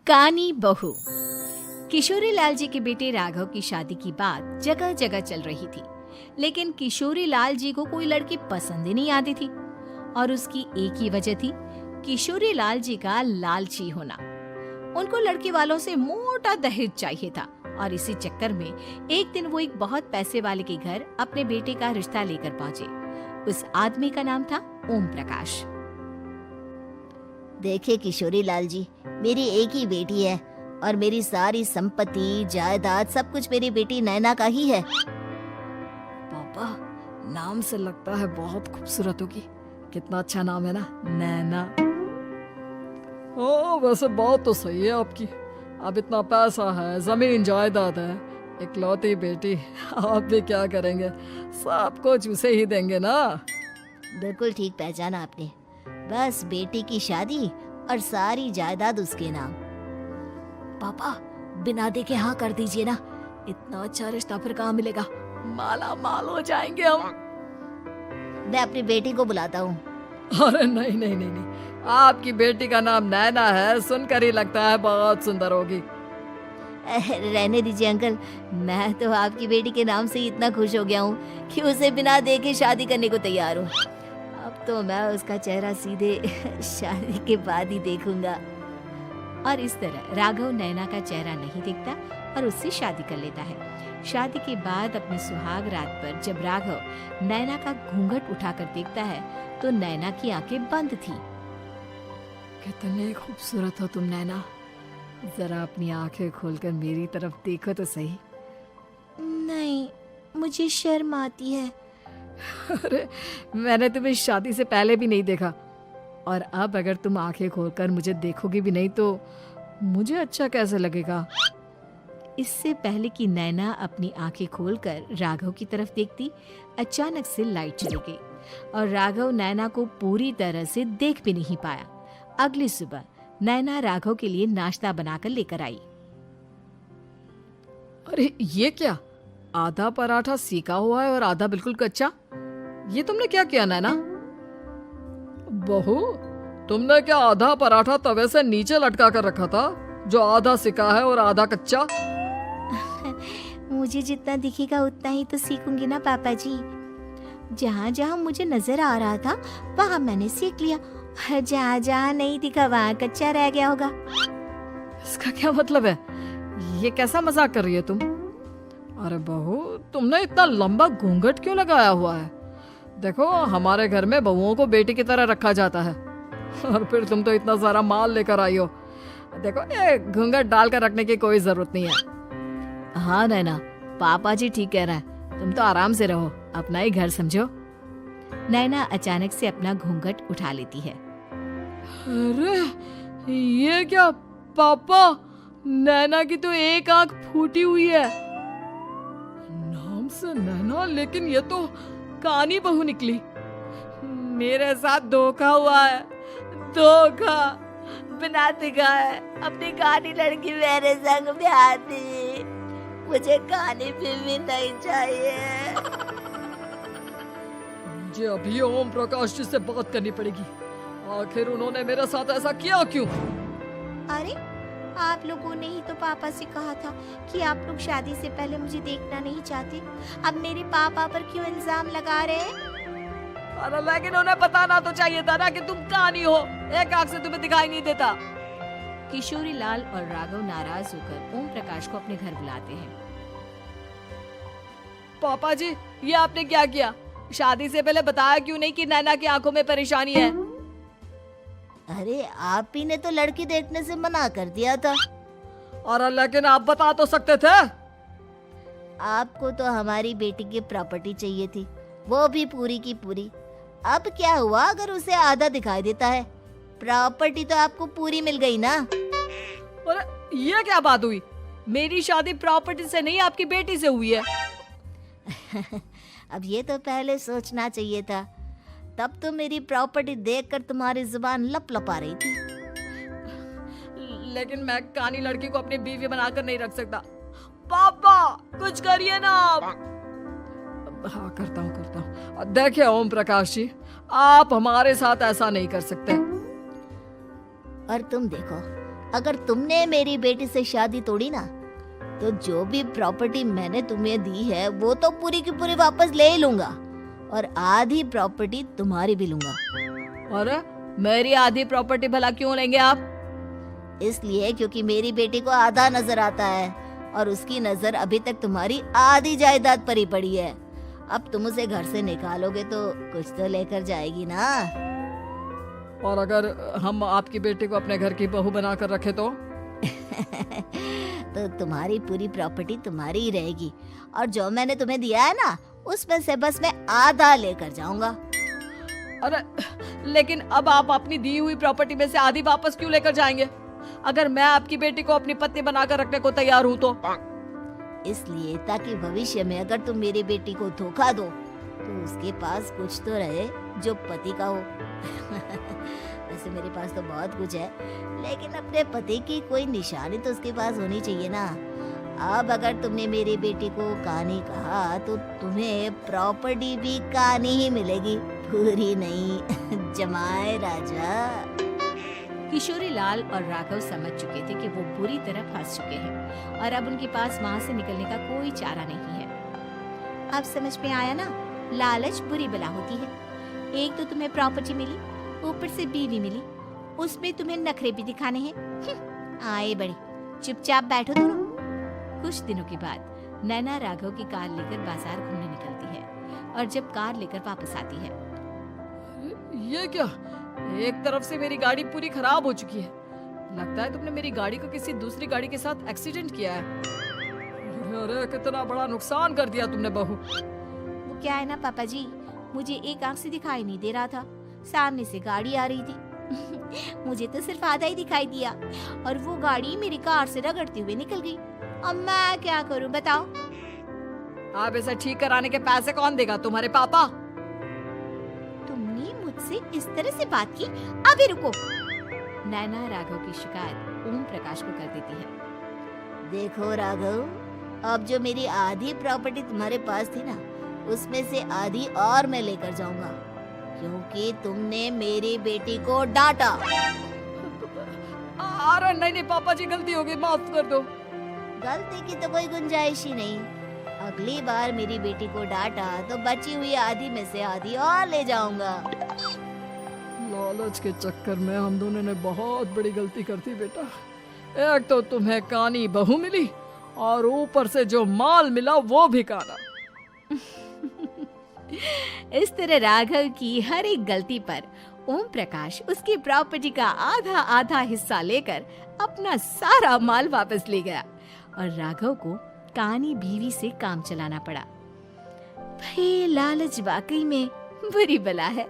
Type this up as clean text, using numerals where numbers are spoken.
कानी बहू। किशोरी लाल जी के बेटे राघव की शादी की बात जगह जगह चल रही थी, लेकिन किशोरी लाल जी को कोई लड़की पसंद ही नहीं आती थी। और उसकी एक ही वजह थी, किशोरी लाल जी का लालची होना। उनको लड़की वालों से मोटा दहेज चाहिए था और इसी चक्कर में एक दिन वो एक बहुत पैसे वाले के घर अपने बेटे का रिश्ता लेकर पहुंचे। उस आदमी का नाम था ओम प्रकाश। देखिए किशोरी लाल जी, मेरी एक ही बेटी है और मेरी सारी संपत्ति जायदाद सब कुछ मेरी बेटी नैना का ही है। पापा, नाम से लगता है बहुत खूबसूरत होगी। कितना अच्छा नाम है ना, नैना। हाँ, वैसे बात तो सही है आपकी। अब इतना पैसा है, जमीन जायदाद है, इकलौती बेटी, आप भी क्या करेंगे? सब कुछ उसे ही देंगे ना। बिल्कुल ठीक पहचाना आपने। बस बेटी की शादी और सारी जायदाद उसके नाम। पापा, बिना देखे हाँ कर दीजिए ना। इतना अच्छा रिश्ता फिर कहाँ मिलेगा? माला माल हो जाएंगे हम। मैं अपनी बेटी को बुलाता हूँ। अरे नहीं नहीं नहीं नहीं, आपकी बेटी का नाम नैना है, सुनकर ही लगता है बहुत सुंदर होगी। रहने दीजिए अंकल, मैं तो आपकी बेटी के नाम से ही इतना खुश हो गया हूँ कि उसे बिना देखे शादी करने को तैयार हूँ। अब तो मैं उसका चेहरा सीधे शादी के बाद ही देखूंगा। और इस तरह राघव नैना का चेहरा नहीं देखता और उससे शादी कर लेता है। शादी के बाद अपने सुहाग रात पर जब राघव नैना का घूंघट उठाकर देखता है तो नैना की आंखें बंद थी। कितनी खूबसूरत हो तुम नैना, जरा अपनी आंखें खोलकर मेरी तरफ देखो तो सही। नहीं, मुझे शर्म आती है। अरे, मैंने तुम्हें शादी से पहले भी नहीं देखा, और अब अगर तुम आंखें खोलकर मुझे देखोगी भी नहीं तो मुझे अच्छा कैसे लगेगा? इससे पहले कि नैना अपनी आंखें खोलकर राघव की तरफ देखती, अचानक से लाइट चली गई और राघव नैना को पूरी तरह से देख भी नहीं पाया। अगली सुबह नैना राघव के लिए नाश्ता बनाकर लेकर आई। अरे ये क्या, आधा पराठा सेका हुआ है और आधा बिल्कुल कच्चा। ये तुमने क्या किया नैना? बहू, तुमने क्या आधा पराठा तवे से नीचे लटका कर रखा था, जो आधा सेका है और आधा कच्चा? मुझे जितना दिखेगा उतना ही तो सीखूंगी ना पापा जी। जहाँ जहाँ मुझे नजर आ रहा था वहाँ मैंने सीख लिया, जहाँ जहाँ नहीं दिखा वहाँ कच्चा रह गया होगा। इसका क्या मतलब है? ये कैसा मजाक कर रही है तुम? अरे बहू, तुमने इतना लंबा घूंघट क्यों लगाया हुआ है? देखो, हमारे घर में बहुओं को बेटी की तरह रखा जाता है, और फिर तुम तो इतना सारा माल लेकर आई हो। देखो, ये घूंघट डालकर रखने की कोई जरूरत नहीं है। हाँ नैना, पापा जी ठीक कह रहे हैं, तुम तो आराम से रहो, अपना ही घर समझो। नैना अचानक से अपना घूंघट उठा लेती है। अरे ये क्या पापा, नैना की तो एक आंख फूटी हुई है। नाम से नैना, लेकिन ये तो कानी बहू निकली। मेरे साथ धोखा हुआ है, धोखा। बिना दिखाए अपनी कानी लड़की मेरे संग ब्याह दी। मुझे कानी भी नहीं चाहिए। मुझे अभी ओम प्रकाश जी से बात करनी पड़ेगी। आखिर उन्होंने मेरे साथ ऐसा किया क्यों? अरे, आप लोगों ने ही तो पापा से कहा था कि आप लोग शादी से पहले मुझे देखना नहीं चाहते। अब मेरे पापा पर क्यों इल्जाम लगा रहे हैं? अरे लेकिन उन्हें बताना तो चाहिए था ना कि तुम कानी हो, एक आंख से तुम्हें दिखाई नहीं देता। किशोरी लाल और राघव नाराज होकर ओम प्रकाश को अपने घर बुलाते हैं। पापा जी, ये आपने क्या किया? शादी से पहले बताया क्यों नहीं कि नैना की आंखों में परेशानी है? अरे, आप ही ने तो लड़की देखने से मना कर दिया था। और लेकिन आप बता तो सकते थे। आपको तो हमारी बेटी की प्रॉपर्टी चाहिए थी, वो भी पूरी की पूरी। अब क्या हुआ अगर उसे आधा दिखाई देता है? प्रॉपर्टी तो आपको पूरी मिल गई ना। अरे ये क्या बात हुई? मेरी शादी प्रॉपर्टी से नहीं, आपकी बेटी से हुई है। अब ये तो पहले सोचना चाहिए था, तब तो मेरी प्रॉपर्टी देखकर तुम्हारी जुबान लप लपा रही थी। लेकिन मैं कानी लड़की को अपनी बीवी बनाकर नहीं रख सकता। पापा, कुछ करिए ना आप। हाँ, करता हूँ। देखिए ओम प्रकाश जी, आप हमारे साथ ऐसा नहीं कर सकते। और तुम देखो, अगर तुमने मेरी बेटी से शादी तोड़ी ना, तो जो भी प्रॉपर्टी मैंने तुम्हें दी है वो तो पूरी की पूरी वापस ले ही लूंगा, और आधी प्रॉपर्टी तुम्हारी भी लूंगा। अरे मेरी आधी प्रॉपर्टी भला क्यों लेंगे आप? इसलिए क्योंकि मेरी बेटी को आधा नजर आता है और उसकी नजर अभी तक तुम्हारी आधी जायदाद पर ही पड़ी है। अब तुम उसे घर से निकालोगे तो कुछ तो लेकर जाएगी ना। और अगर हम आपकी बेटी को अपने घर की बहू बनाकर रखे तो? तो तुम्हारी पूरी प्रॉपर्टी तुम्हारी ही रहेगी, और जो मैंने तुम्हें दिया है ना, उसमें से बस मैं आधा लेकर जाऊंगा। अरे लेकिन अब आप अपनी दी हुई प्रॉपर्टी में से आधी वापस क्यों लेकर जाएंगे? अगर मैं आपकी बेटी को अपनी पत्नी बनाकर रखने को तैयार हूँ तो? इसलिए ताकि भविष्य में अगर तुम मेरी बेटी को धोखा दो तो उसके पास कुछ तो रहे जो पति का हो। वैसे मेरे पास तो बहुत कुछ है, लेकिन अपने पति की कोई निशानी तो उसके पास होनी चाहिए ना। अब अगर तुमने मेरी बेटी को कानी कहा तो तुम्हें प्रॉपर्टी भी कानी ही मिलेगी, पूरी नहीं। जमाए राजा। किशोरी लाल और राघव समझ चुके थे कि वो बुरी तरह फंस चुके हैं और अब उनके पास वहां से निकलने का कोई चारा नहीं है। अब समझ में आया ना, लालच बुरी बला होती है। एक तो तुम्हें प्रॉपर्टी मिली, ऊपर से बीवी मिली, उसमें तुम्हें नखरे भी दिखाने हैं। आए बड़ी, चुपचाप बैठो दोनों। कुछ दिनों के बाद नैना राघव की कार लेकर बाजार घूमने निकलती है और जब कार लेकर वापस आती है, ये क्या? एक तरफ से मेरी गाड़ी पूरी खराब हो चुकी है। लगता है तुमने मेरी गाड़ी को किसी दूसरी गाड़ी के साथ एक्सीडेंट किया है। अरे कितना बड़ा नुकसान कर दिया तुमने बहू। वो क्या है ना पापा जी, मुझे एक आंख से दिखाई नहीं दे रहा था, सामने से गाड़ी आ रही थी। मुझे तो सिर्फ आधा ही दिखाई दिया और वो गाड़ी मेरी कार से रगड़ते हुए निकल गई। अब मैं क्या करूं बताओ? आप इसे ठीक कराने के पैसे कौन देगा? तुम्हारे पापा? तुमने मुझसे इस तरह से बात की? अभी रुको। नैना राघव की शिकायत ओम प्रकाश को कर देती है। देखो राघव, अब जो मेरी आधी प्रॉपर्टी तुम्हारे पास थी ना, उसमें से आधी और मैं लेकर जाऊंगा, क्योंकि तुमने मेरी बेटी को डांटा। अरे नहीं नहीं पापा जी, गलती हो गई, माफ कर दो। गलती की तो कोई गुंजाइश ही नहीं। अगली बार मेरी बेटी को डांटा तो बची हुई आधी में से आधी और ले जाऊंगा। लालच के चक्कर में हम दोनों ने बहुत बड़ी गलती कर दी बेटा। एक तो तुम्हें कानी बहू मिली और ऊपर से जो माल मिला वो भी काना। इस तरह राघव की हर एक गलती पर ओम प्रकाश उसकी प्रॉपर्टी का आधा आधा हिस्सा लेकर अपना सारा माल वापस ले गया और राघव को कानी बीवी से काम चलाना पड़ा। भाई लालच वाकई में बुरी बला है।